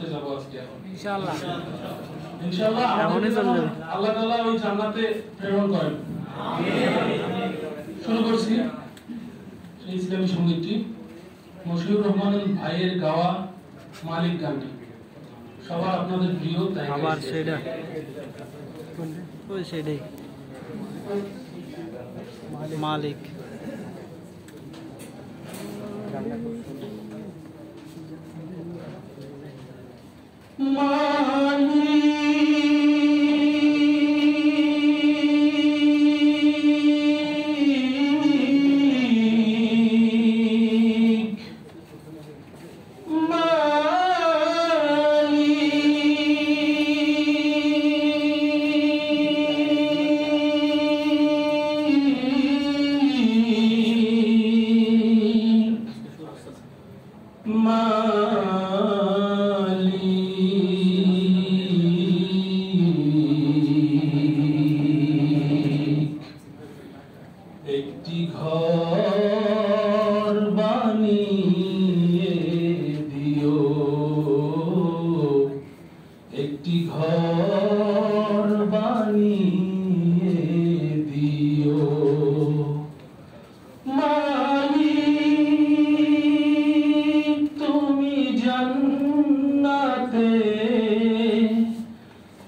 জান্নাতে যাব আজকে এখন ইনশাআল্লাহ ইনশাআল্লাহ এমনই চলে যাবে আল্লাহ তাআলা ওই জান্নাতে প্রেরণ করেন আমিন শুরু করছি সেই ইসলামী সঙ্গীতটি মশিউর রহমান ভাইয়ের গাওয়া মালিক গানটি সবার আপনাদের প্রিয় তাই আবার সেটা ওই সেটাই মালিক একটি ঘর বানিয়ে দিও একটি ঘর বানিয়ে দিও মালিক তুমি জান্নাতে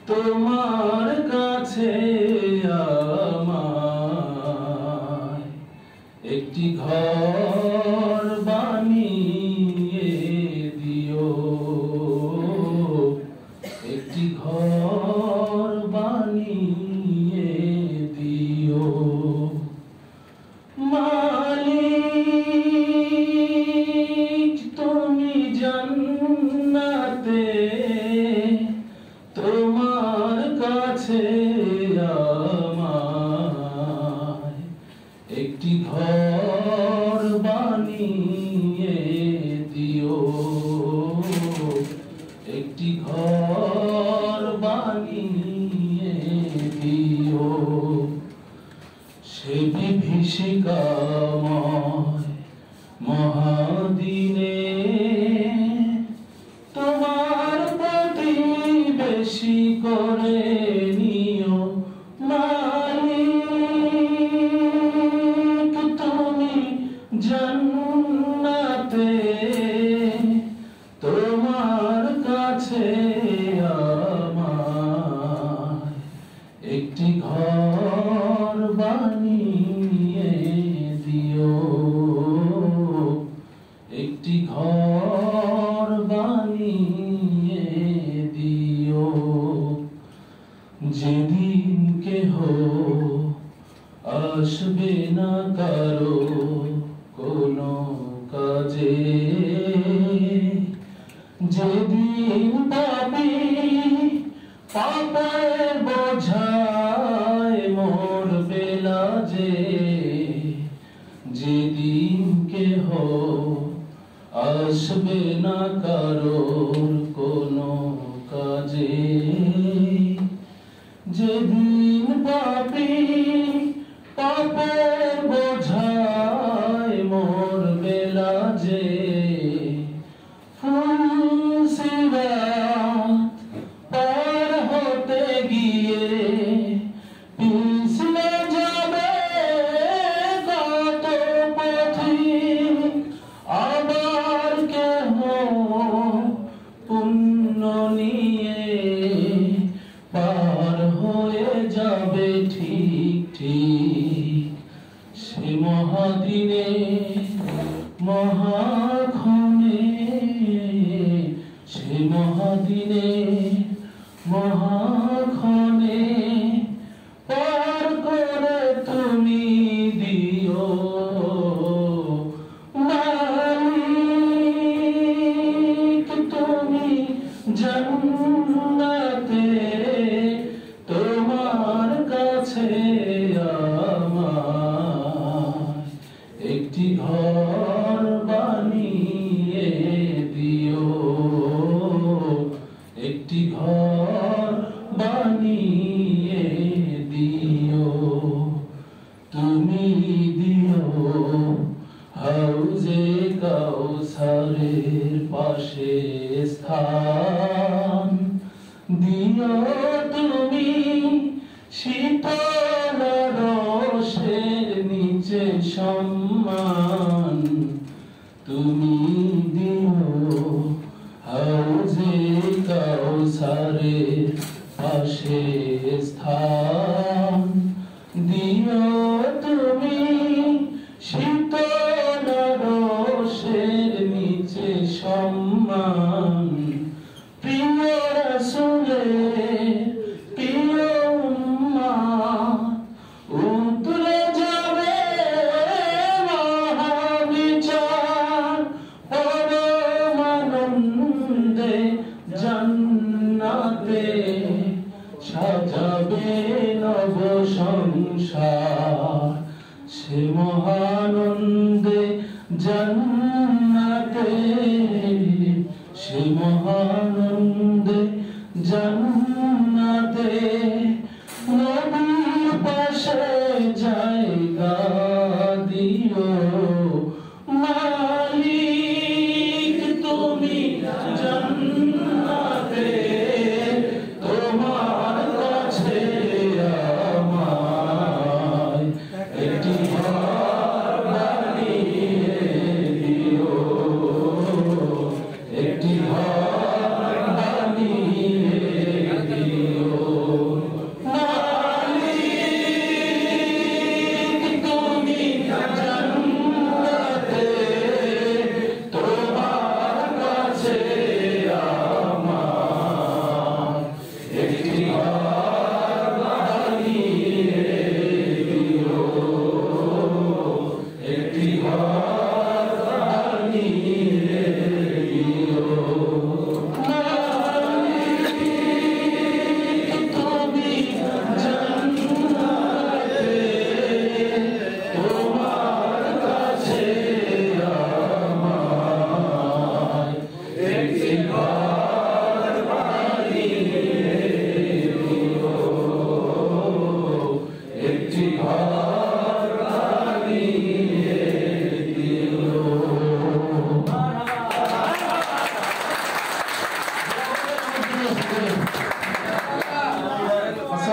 তোমার কাছে একটি ঘর বানিয়ে দিও একটি ঘর বানিয়ে দিও মালিক তুমি জান্নাতে তোমার কাছে একটি ঘর বানিয়ে দিও একটি ঘর বানিয়ে দিও সে বিভীষিকাময় মহাদিনে তোমার প্রতিবেশী করে নিও জান্নাতে তোমার কাছে আমায় একটি ঘর বানিয়ে দিও একটি ঘর বানিয়ে দিও যেদিন কেহ আসবে না কারো কোনো কাজে যেদিন পাপী পাপের বোঝায় মরবে লাজে যেদিন কেহ আসবে না কারোর কোনো কাজে যেদিন পাপী পাপের বোঝায় মরবে লাজে ফুলসিরাত পার হতে গিয়ে পিছলে যাবে কত পথিক আবার কেহ পুণ্য নিয়ে পার হয়ে যাবে ঠিক ঠিক সে মহাদিনে মহাক্ষণে সে মহাদিনে মহাক্ষণে পার করে তুমি দিও মালিক তুমি জান্নাতে তোমার কাছে একটি ঘর বানিয়ে দিও একটি ঘর বানিয়ে দিও তুমি দিও হাউজে কাউসারের পাশে স্থান ঘরের পাশে স্থান দিও তুমি, শীতল রোষের নিচে সম্মান। প্রিয় রাসূলের প্রিয় উম্মাহ, উতরে যাবে মহাবিচার, পরম আনন্দে জান্নাতে সাজাবে নব সংসার। সে মহানন্দে জান্নাতে, সে মহানন্দে জান্নাতে